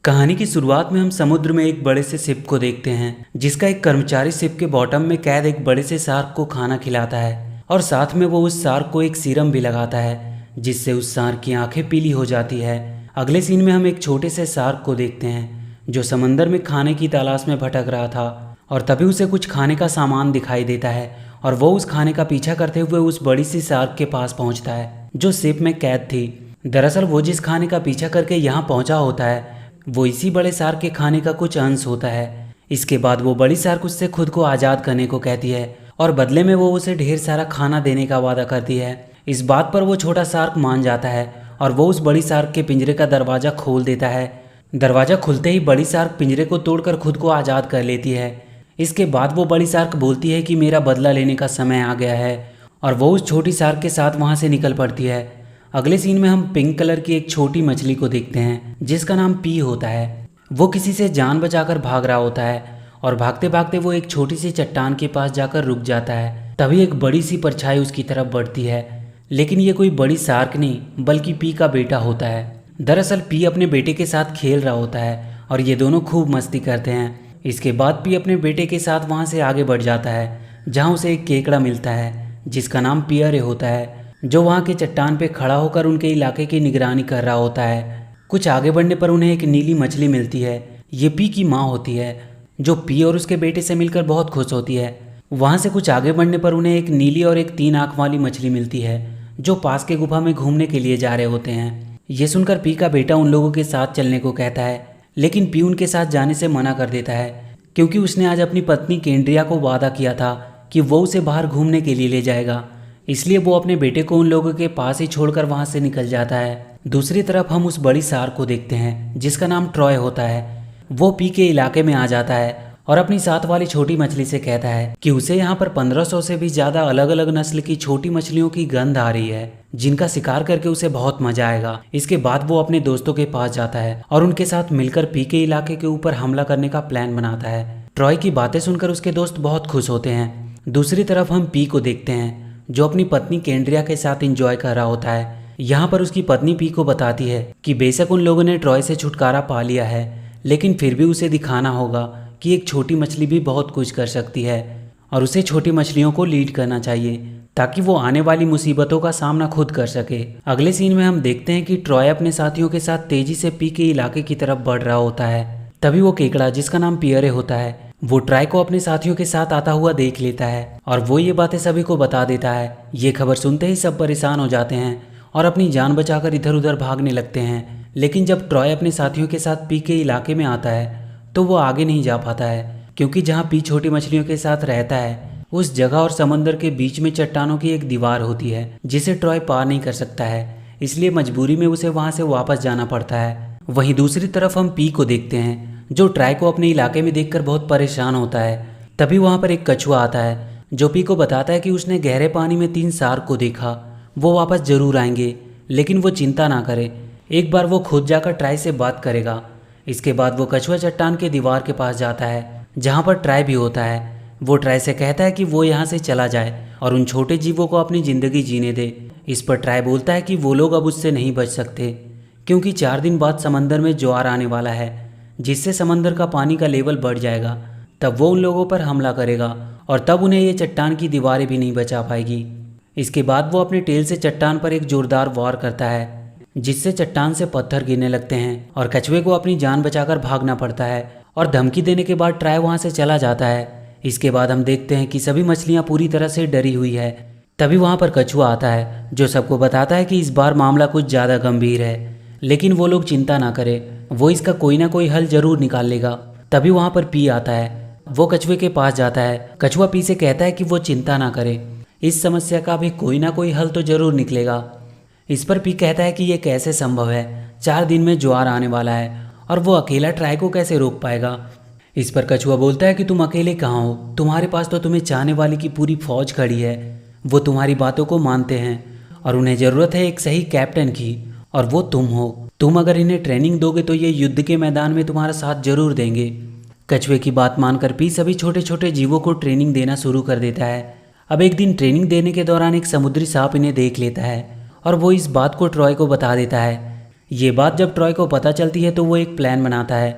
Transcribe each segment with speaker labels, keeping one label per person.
Speaker 1: कहानी की शुरुआत में हम समुद्र में एक बड़े से शिप को देखते हैं जिसका एक कर्मचारी शिप के बॉटम में कैद एक बड़े से शार्क को खाना खिलाता है और साथ में वो उस शार्क को एक सीरम भी लगाता है जिससे उस शार्क की आंखें पीली हो जाती है। अगले सीन में हम एक छोटे से शार्क को देखते हैं जो समंदर में खाने की तलाश में भटक रहा था और तभी उसे कुछ खाने का सामान दिखाई देता है और वो उस खाने का पीछा करते हुए उस बड़ी सी शार्क के पास पहुंचता है जो शिप में कैद थी। दरअसल वो जिस खाने का पीछा करके यहाँ पहुंचा होता है वो इसी बड़े शार्क के खाने का कुछ अंश होता है। इसके बाद वो बड़ी शार्क उससे खुद को आज़ाद करने को कहती है और बदले में वो उसे ढेर सारा खाना देने का वादा करती है। इस बात पर वो छोटा शार्क मान जाता है और वो उस बड़ी शार्क के पिंजरे का दरवाज़ा खोल देता है। दरवाज़ा खुलते ही बड़ी शार्क पिंजरे को तोड़कर खुद को आज़ाद कर लेती है। इसके बाद वो बड़ी शार्क बोलती है कि मेरा बदला लेने का समय आ गया है और वो उस छोटी शार्क के साथ वहाँ से निकल पड़ती है। अगले सीन में हम पिंक कलर की एक छोटी मछली को देखते हैं जिसका नाम पी होता है। वो किसी से जान बचाकर भाग रहा होता है और भागते भागते वो एक छोटी सी चट्टान के पास जाकर रुक जाता है। तभी एक बड़ी सी परछाई उसकी तरफ बढ़ती है, लेकिन ये कोई बड़ी शार्क नहीं बल्कि पी का बेटा होता है। दरअसल पी अपने बेटे के साथ खेल रहा होता है और ये दोनों खूब मस्ती करते हैं। इसके बाद पी अपने बेटे के साथ वहाँ से आगे बढ़ जाता है जहाँ उसे एक केकड़ा मिलता है जिसका नाम पियरे होता है जो वहाँ के चट्टान पे खड़ा होकर उनके इलाके की निगरानी कर रहा होता है। कुछ आगे बढ़ने पर उन्हें एक नीली मछली मिलती है। ये पी की माँ होती है जो पी और उसके बेटे से मिलकर बहुत खुश होती है। वहाँ से कुछ आगे बढ़ने पर उन्हें एक नीली और एक 3 आँख वाली मछली मिलती है जो पास के गुफा में घूमने के लिए जा रहे होते हैं। ये सुनकर पी का बेटा उन लोगों के साथ चलने को कहता है, लेकिन पी उनके साथ जाने से मना कर देता है क्योंकि उसने आज अपनी पत्नी केंड्रिया को वादा किया था कि वो उसे बाहर घूमने के लिए ले जाएगा। इसलिए वो अपने बेटे को उन लोगों के पास ही छोड़कर वहाँ से निकल जाता है। दूसरी तरफ हम उस बड़ी शार्क को देखते हैं जिसका नाम ट्रॉय होता है। वो पी के इलाके में आ जाता है और अपनी साथ वाली छोटी मछली से कहता है कि उसे यहाँ पर 1500 से भी ज़्यादा अलग अलग नस्ल की छोटी मछलियों की गंध आ रही है जिनका शिकार करके उसे बहुत मजा आएगा। इसके बाद वो अपने दोस्तों के पास जाता है और उनके साथ मिलकर पी के इलाके के ऊपर हमला करने का प्लान बनाता है। ट्रॉय की बातें सुनकर उसके दोस्त बहुत खुश होते हैं। दूसरी तरफ हम पी को देखते हैं जो अपनी पत्नी केंड्रिया के साथ एंजॉय कर रहा होता है। यहाँ पर उसकी पत्नी पी को बताती है कि बेशक उन लोगों ने ट्रॉय से छुटकारा पा लिया है लेकिन फिर भी उसे दिखाना होगा कि एक छोटी मछली भी बहुत कुछ कर सकती है और उसे छोटी मछलियों को लीड करना चाहिए ताकि वो आने वाली मुसीबतों का सामना खुद कर सके। अगले सीन में हम देखते हैं कि ट्रॉय अपने साथियों के साथ तेजी से पी के इलाके की तरफ बढ़ रहा होता है। तभी वो केकड़ा जिसका नाम पियरे होता है वो ट्रॉय को अपने साथियों के साथ आता हुआ देख लेता है और वो ये बातें सभी को बता देता है। ये खबर सुनते ही सब परेशान हो जाते हैं और अपनी जान बचाकर इधर उधर भागने लगते हैं। लेकिन जब ट्रॉय अपने साथियों के साथ पी के इलाके में आता है तो वो आगे नहीं जा पाता है क्योंकि जहाँ पी छोटी मछलियों के साथ रहता है उस जगह और समंदर के बीच में चट्टानों की एक दीवार होती है जिसे ट्रॉय पार नहीं कर सकता है। इसलिए मजबूरी में उसे वहाँ से वापस जाना पड़ता है। वहीं दूसरी तरफ हम पी को देखते हैं जो ट्रॉय को अपने इलाके में देखकर बहुत परेशान होता है। तभी वहाँ पर एक कछुआ आता है जो पी को बताता है कि उसने गहरे पानी में 3 शार्क को देखा, वो वापस जरूर आएंगे लेकिन वो चिंता ना करे, एक बार वो खुद जाकर ट्रॉय से बात करेगा। इसके बाद वो कछुआ चट्टान के दीवार के पास जाता है जहाँ पर ट्रॉय भी होता है। वो ट्रॉय से कहता है कि वो यहाँ से चला जाए और उन छोटे जीवों को अपनी ज़िंदगी जीने दे। इस पर ट्रॉय बोलता है कि वो लोग अब उससे नहीं बच सकते क्योंकि 4 दिन बाद समंदर में ज्वार आने वाला है जिससे समंदर का पानी का लेवल बढ़ जाएगा। तब वो उन लोगों पर हमला करेगा और तब उन्हें ये चट्टान की दीवारें भी नहीं बचा पाएगी। इसके बाद वो अपने टेल से चट्टान पर एक जोरदार वार करता है जिससे चट्टान से पत्थर गिरने लगते हैं और कछुए को अपनी जान बचाकर भागना पड़ता है और धमकी देने के बाद ट्रॉय वहाँ से चला जाता है। इसके बाद हम देखते हैं कि सभी मछलियाँ पूरी तरह से डरी हुई है। तभी वहाँ पर कछुआ आता है जो सबको बताता है कि इस बार मामला कुछ ज़्यादा गंभीर है लेकिन वो लोग चिंता ना करें, वो इसका कोई ना कोई हल जरूर निकाल लेगा। तभी वहाँ पर पी आता है, वो कछुए के पास जाता है। कछुआ पी से कहता है कि वो चिंता ना करे, इस समस्या का भी कोई ना कोई हल तो जरूर निकलेगा। इस पर पी कहता है कि ये कैसे संभव है, 4 दिन में ज्वार आने वाला है और वो अकेला ट्रॉय को कैसे रोक पाएगा। इस पर कछुआ बोलता है कि तुम अकेले कहाँ हो, तुम्हारे पास तो तुम्हें चाहने वाली की पूरी फौज खड़ी है, वो तुम्हारी बातों को मानते हैं और उन्हें ज़रूरत है एक सही कैप्टन की और वो तुम हो। तुम अगर इन्हें ट्रेनिंग दोगे तो ये युद्ध के मैदान में तुम्हारा साथ जरूर देंगे। कछुए की बात मानकर पी सभी छोटे छोटे जीवों को ट्रेनिंग देना शुरू कर देता है। अब एक दिन ट्रेनिंग देने के दौरान एक समुद्री सांप इन्हें देख लेता है और वो इस बात को ट्रॉय को बता देता है ये बात जब ट्रॉय को पता चलती है तो वो एक प्लान बनाता है।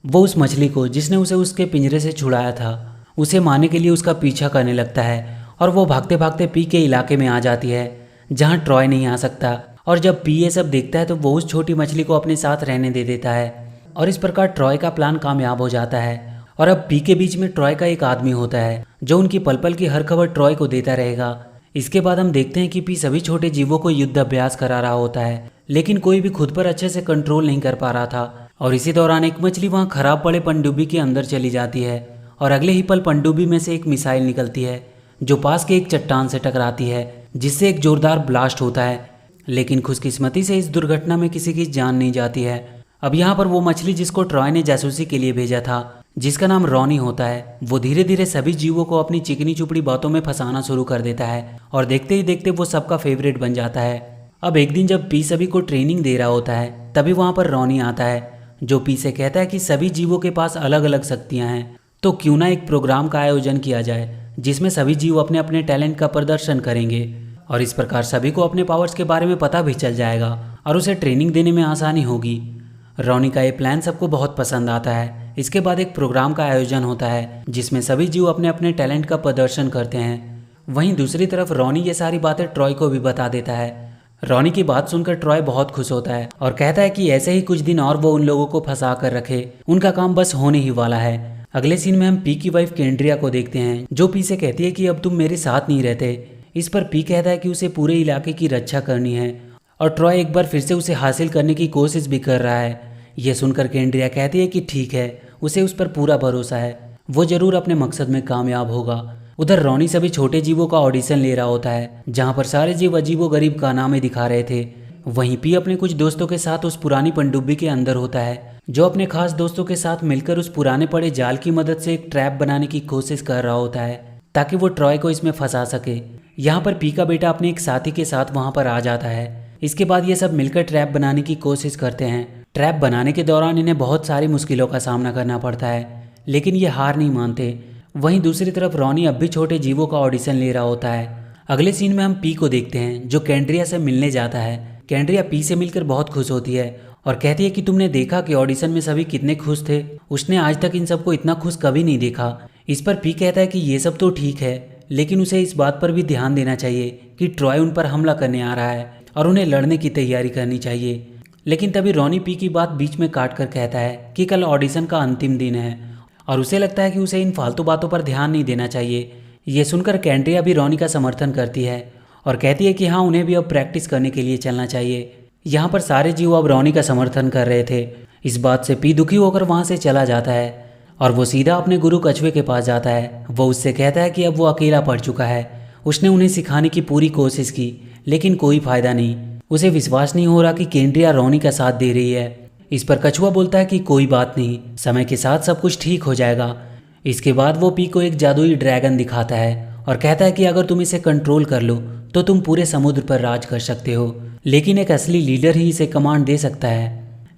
Speaker 1: वो उस मछली को जिसने उसे उसके पिंजरे से छुड़ाया था उसे मारने के लिए उसका पीछा करने लगता है और वो भागते भागते पी के इलाके में आ जाती है जहाँ ट्रॉय नहीं आ सकता। और जब पी ये सब देखता है तो वो उस छोटी मछली को अपने साथ रहने दे देता है और इस प्रकार ट्रॉय का प्लान कामयाब हो जाता है। और अब पी के बीच में ट्रॉय का एक आदमी होता है जो उनकी पल पल की हर खबर ट्रॉय को देता रहेगा। इसके बाद हम देखते हैं कि पी सभी छोटे जीवों को युद्ध अभ्यास करा रहा होता है, लेकिन कोई भी खुद पर अच्छे से कंट्रोल नहीं कर पा रहा था। और इसी दौरान एक मछली वहाँ खराब पड़े पनडुब्बी के अंदर चली जाती है और अगले ही पल पनडुब्बी में से एक मिसाइल निकलती है जो पास के एक चट्टान से टकराती है जिससे एक जोरदार ब्लास्ट होता है। लेकिन खुशकिस्मती से इस दुर्घटना में किसी की जान नहीं जाती है। अब यहाँ पर वो मछली जिसको ट्रॉय ने जासूसी के लिए भेजा था, जिसका नाम रॉनी होता है, वो धीरे धीरे सभी जीवों को अपनी चिकनी चुपड़ी बातों में फंसाना शुरू कर देता है और देखते ही देखते वो सबका फेवरेट बन जाता है। अब एक दिन जब पी सभी को ट्रेनिंग दे रहा होता है तभी वहाँ पर रॉनी आता है जो पी से कहता है कि सभी जीवों के पास अलग अलग शक्तियाँ हैं, तो क्यों ना एक प्रोग्राम का आयोजन किया जाए जिसमें सभी जीव अपने अपने टैलेंट का प्रदर्शन करेंगे और इस प्रकार सभी को अपने पावर्स के बारे में पता भी चल जाएगा और उसे ट्रेनिंग देने में आसानी होगी। रॉनी का ये प्लान सबको बहुत पसंद आता है। इसके बाद एक प्रोग्राम का आयोजन होता है जिसमें सभी जीव अपने अपने टैलेंट का प्रदर्शन करते हैं। वहीं दूसरी तरफ रॉनी ये सारी बातें ट्रॉय को भी बता देता है। रॉनी की बात सुनकर ट्रॉय बहुत खुश होता है और कहता है कि ऐसे ही कुछ दिन और वो उन लोगों को फंसा कर रखे, उनका काम बस होने ही वाला है। अगले सीन में हम पी की वाइफ केंड्रिया को देखते हैं जो पी से कहती है कि अब तुम मेरे साथ नहीं रहते। इस पर पी कहता है कि उसे पूरे इलाके की रक्षा करनी है और ट्रॉय एक बार फिर से उसे हासिल करने की कोशिश भी कर रहा है। यह सुनकर केंड्रिया कहती है कि ठीक है, उसे उस पर पूरा भरोसा है, वो जरूर अपने मकसद में कामयाब होगा। उधर रॉनी सभी छोटे जीवों का ऑडिशन ले रहा होता है जहाँ पर सारे जीव अजीबो गरीब कारनामे दिखा रहे थे। वहीं पी अपने कुछ दोस्तों के साथ उस पुरानी पनडुब्बी के अंदर होता है जो अपने खास दोस्तों के साथ मिलकर उस पुराने पड़े जाल की मदद से एक ट्रैप बनाने की कोशिश कर रहा होता है ताकि वो ट्रॉय को इसमें फंसा सके। यहाँ पर पी का बेटा अपने एक साथी के साथ वहाँ पर आ जाता है। इसके बाद ये सब मिलकर ट्रैप बनाने की कोशिश करते हैं। ट्रैप बनाने के दौरान इन्हें बहुत सारी मुश्किलों का सामना करना पड़ता है, लेकिन ये हार नहीं मानते। वहीं दूसरी तरफ रॉनी अब भी छोटे जीवों का ऑडिशन ले रहा होता है। अगले सीन में हम पी को देखते हैं जो केंड्रिया से मिलने जाता है। केंड्रिया पी से मिलकर बहुत खुश होती है और कहती है कि तुमने देखा कि ऑडिशन में सभी कितने खुश थे, उसने आज तक इन सबको इतना खुश कभी नहीं देखा। इस पर पी कहता है कि ये सब तो ठीक है, लेकिन उसे इस बात पर भी ध्यान देना चाहिए कि ट्रॉय उन पर हमला करने आ रहा है और उन्हें लड़ने की तैयारी करनी चाहिए। लेकिन तभी रॉनी पी की बात बीच में काट कर कहता है कि कल ऑडिशन का अंतिम दिन है और उसे लगता है कि उसे इन फालतू बातों पर ध्यान नहीं देना चाहिए। ये सुनकर केंड्रिया भी रॉनी का समर्थन करती है और कहती है कि हाँ, उन्हें भी अब प्रैक्टिस करने के लिए चलना चाहिए। यहाँ पर सारे जीव अब रॉनी का समर्थन कर रहे थे। इस बात से पी दुखी होकर वहाँ से चला जाता है और वो सीधा अपने गुरु कछुए के पास जाता है। वो उससे कहता है कि अब वो अकेला पड़ चुका है। उसने उन्हें सिखाने की पूरी कोशिश की, लेकिन कोई फायदा नहीं। उसे विश्वास नहीं हो रहा कि केंड्रिया रॉनी का साथ दे रही है। इस पर कछुआ बोलता है कि कोई बात नहीं, समय के साथ सब कुछ ठीक हो जाएगा। इसके बाद वो पी को एक जादुई ड्रैगन दिखाता है और कहता है कि अगर तुम इसे कंट्रोल कर लो तो तुम पूरे समुद्र पर राज कर सकते हो, लेकिन एक असली लीडर ही इसे कमांड दे सकता है।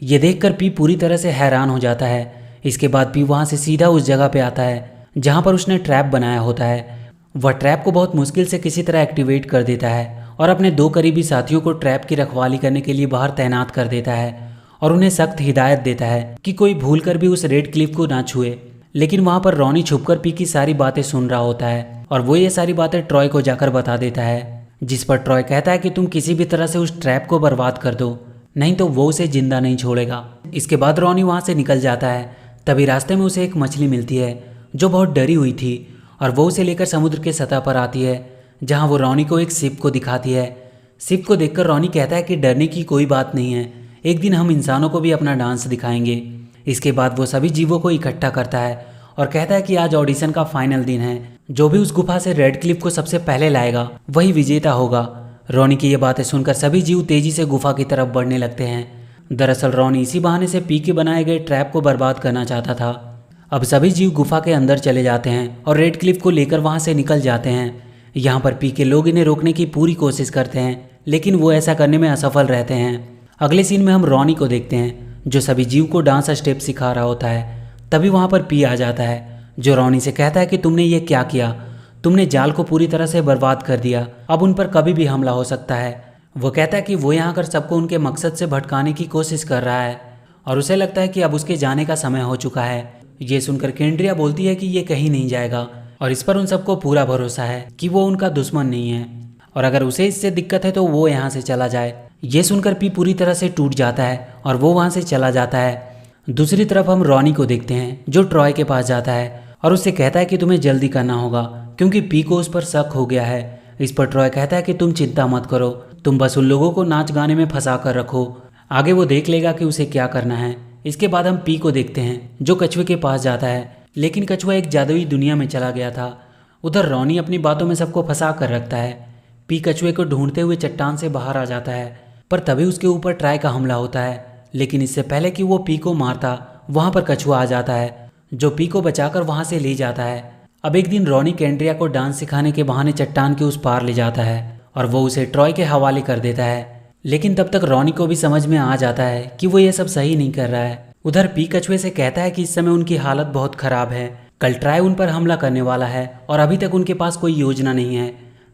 Speaker 1: ये देखकर पी पूरी तरह से हैरान हो जाता है। इसके बाद पी वहाँ से सीधा उस जगह पे आता है जहाँ पर उसने ट्रैप बनाया होता है। वह ट्रैप को बहुत मुश्किल से किसी तरह एक्टिवेट कर देता है और अपने 2 करीबी साथियों को ट्रैप की रखवाली करने के लिए बाहर तैनात कर देता है और उन्हें सख्त हिदायत देता है कि कोई भूलकर भी उस रेड क्लिफ को ना छुए। लेकिन वहाँ पर रॉनी छुपकर पी की सारी बातें सुन रहा होता है और वो ये सारी बातें ट्रॉय को जाकर बता देता है, जिस पर ट्रॉय कहता है कि तुम किसी भी तरह से उस ट्रैप को बर्बाद कर दो, नहीं तो वो उसे जिंदा नहीं छोड़ेगा। इसके बाद रॉनी वहाँ से निकल जाता है। तभी रास्ते में उसे एक मछली मिलती है जो बहुत डरी हुई थी और वो उसे लेकर समुद्र के सतह पर आती है जहाँ वो रॉनी को एक शिप को दिखाती है। शिप को देखकर रॉनी कहता है कि डरने की कोई बात नहीं है, एक दिन हम इंसानों को भी अपना डांस दिखाएंगे। इसके बाद वो सभी जीवों को इकट्ठा करता है और कहता है कि आज ऑडिशन का फाइनल दिन है, जो भी उस गुफा से रेड क्लिफ को सबसे पहले लाएगा वही विजेता होगा। रॉनी की ये बातें सुनकर सभी जीव तेजी से गुफा की तरफ बढ़ने लगते हैं। दरअसल रॉनी इसी बहाने से पी के बनाए गए ट्रैप को बर्बाद करना चाहता था। अब सभी जीव गुफा के अंदर चले जाते हैं और रेड क्लिफ को लेकर वहां से निकल जाते हैं। यहाँ पर पी के लोग इन्हें रोकने की पूरी कोशिश करते हैं, लेकिन वो ऐसा करने में असफल रहते हैं। अगले सीन में हम रॉनी को देखते हैं जो सभी जीव को डांस स्टेप सिखा रहा होता है। तभी वहाँ पर पी आ जाता है जो रॉनी से कहता है कि तुमने ये क्या किया, तुमने जाल को पूरी तरह से बर्बाद कर दिया, अब उन पर कभी भी हमला हो सकता है। वो कहता है कि वो यहाँ कर सबको उनके मकसद से भटकाने की कोशिश कर रहा है और उसे लगता है कि अब उसके जाने का समय हो चुका है। ये सुनकर केंड्रिया बोलती है कि ये कहीं नहीं जाएगा और इस पर उन सबको पूरा भरोसा है कि वो उनका दुश्मन नहीं है और अगर उसे इससे दिक्कत है तो वो यहाँ से चला जाए। ये सुनकर पी पूरी तरह से टूट जाता है और वो वहाँ से चला जाता है। दूसरी तरफ हम रॉनी को देखते हैं जो ट्रॉय के पास जाता है और उससे कहता है कि तुम्हें जल्दी करना होगा क्योंकि पी को उस पर शक हो गया है। इस पर ट्रॉय कहता है कि तुम चिंता मत करो, तुम बस उन लोगों को नाच गाने में फंसा कर रखो, आगे वो देख लेगा कि उसे क्या करना है। इसके बाद हम पी को देखते हैं जो कछुए के पास जाता है, लेकिन कछुआ एक जादुई दुनिया में चला गया था। उधर रॉनी अपनी बातों में सबको फंसा कर रखता है। पी कछुए को ढूंढते हुए चट्टान से बाहर आ जाता है, पर तभी उसके ऊपर ट्राई का हमला होता है। लेकिन इससे पहले कि वो पी को मारता, वहाँ पर कछुआ आ जाता है जो पी को बचाकर वहाँ से ले जाता है। अब एक दिन रॉनी केंड्रिया को डांस सिखाने के बहाने चट्टान के उस पार ले जाता है और वो उसे ट्रॉय के हवाले कर देता है। लेकिन तब तक रॉनी को भी समझ में आ जाता है कि वो ये सब सही नहीं कर रहा है। उधर पी कछुए से कहता है कि इस समय उनकी हालत बहुत खराब है, कल ट्राय उन पर हमला करने वाला है और अभी तक उनके पास कोई योजना नहीं है।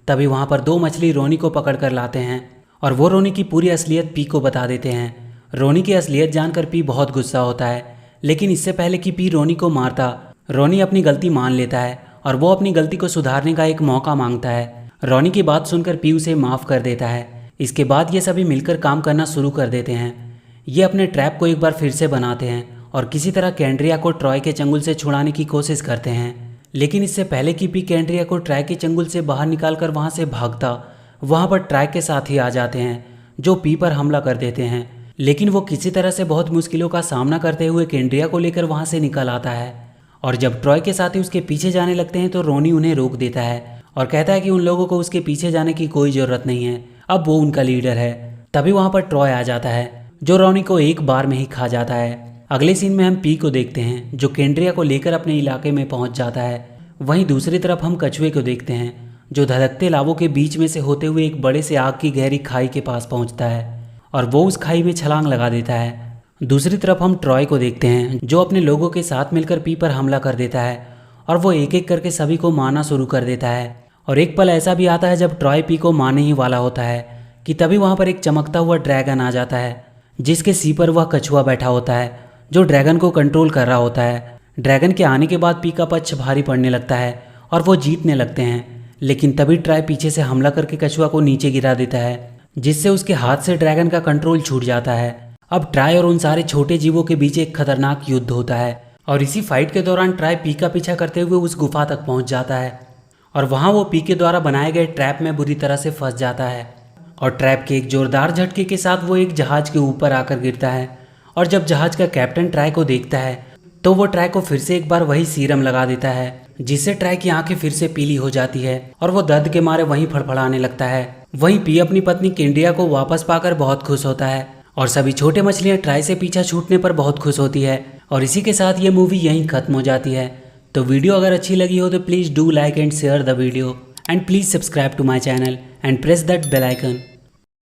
Speaker 1: तभी वहाँ पर दो मछली रोनी को पकड़ कर लाते हैं और वो रोनी की पूरी असलियत पी को बता देते हैं। रोनी की असलियत जानकर पी बहुत गुस्सा होता है, लेकिन इससे पहले कि पी रोनी को मारता, रोनी अपनी गलती मान लेता है और वो अपनी गलती को सुधारने का एक मौका मांगता है। रोनी की बात सुनकर पी उसे माफ़ कर देता है। इसके बाद ये सभी मिलकर काम करना शुरू कर देते हैं। ये अपने ट्रैप को एक बार फिर से बनाते हैं और किसी तरह केंड्रिया को ट्रॉय के चंगुल से छुड़ाने की कोशिश करते हैं। लेकिन इससे पहले कि पी केंड्रिया को ट्राय के चंगुल से बाहर निकालकर वहाँ से भागता, वहाँ पर ट्राय के साथ ही आ जाते हैं जो पी पर हमला कर देते हैं। लेकिन वो किसी तरह से बहुत मुश्किलों का सामना करते हुए केंड्रिया को लेकर वहाँ से निकल आता है और जब ट्रॉय के साथी उसके पीछे जाने लगते हैं तो रोनी उन्हें रोक देता है और कहता है कि उन लोगों को उसके पीछे जाने की कोई ज़रूरत नहीं है, अब वो उनका लीडर है। तभी वहाँ पर ट्रॉय आ जाता है जो रोनी को एक बार में ही खा जाता है। अगले सीन में हम पी को देखते हैं जो केंड्रिया को लेकर अपने इलाके में पहुँच जाता है। वहीं दूसरी तरफ हम कछुए को देखते हैं जो धधकते लावों के बीच में से होते हुए एक बड़े से आग की गहरी खाई के पास पहुँचता है और वो उस खाई में छलांग लगा देता है। दूसरी तरफ हम ट्रॉय को देखते हैं जो अपने लोगों के साथ मिलकर पी पर हमला कर देता है और वो एक एक करके सभी को मारना शुरू कर देता है। और एक पल ऐसा भी आता है जब ट्रॉय पी को मारने ही वाला होता है कि तभी वहाँ पर एक चमकता हुआ ड्रैगन आ जाता है जिसके सी पर वह कछुआ बैठा होता है जो ड्रैगन को कंट्रोल कर रहा होता है। ड्रैगन के आने के बाद पी का पक्ष भारी पड़ने लगता है और वो जीतने लगते हैं। लेकिन तभी ट्राय पीछे से हमला करके कछुआ को नीचे गिरा देता है जिससे उसके हाथ से ड्रैगन का कंट्रोल छूट जाता है। अब ट्राय और उन सारे छोटे जीवों के बीच एक खतरनाक युद्ध होता है और इसी फाइट के दौरान ट्राय पी का पीछा करते हुए उस गुफा तक पहुंच जाता है और वहां वो पी के द्वारा बनाए गए ट्रैप में बुरी तरह से फंस जाता है और ट्रैप के एक जोरदार झटके के साथ वो एक जहाज के ऊपर आकर गिरता है। और जब जहाज का कैप्टन ट्राय को देखता है तो वो ट्राय को फिर से एक बार वही सीरम लगा देता है जिससे ट्राय की आंखें फिर से पीली हो जाती है और वो दर्द के मारे वहीं फड़फड़ाने लगता है। वहीं पी अपनी पत्नी केंड्रिया को वापस पाकर बहुत खुश होता है और सभी छोटे मछलियां ट्राय से पीछा छूटने पर बहुत खुश होती है। और इसी के साथ ये मूवी यहीं खत्म हो जाती है। तो वीडियो अगर अच्छी लगी हो तो please do like and share the video and please subscribe to my channel and press that bell icon.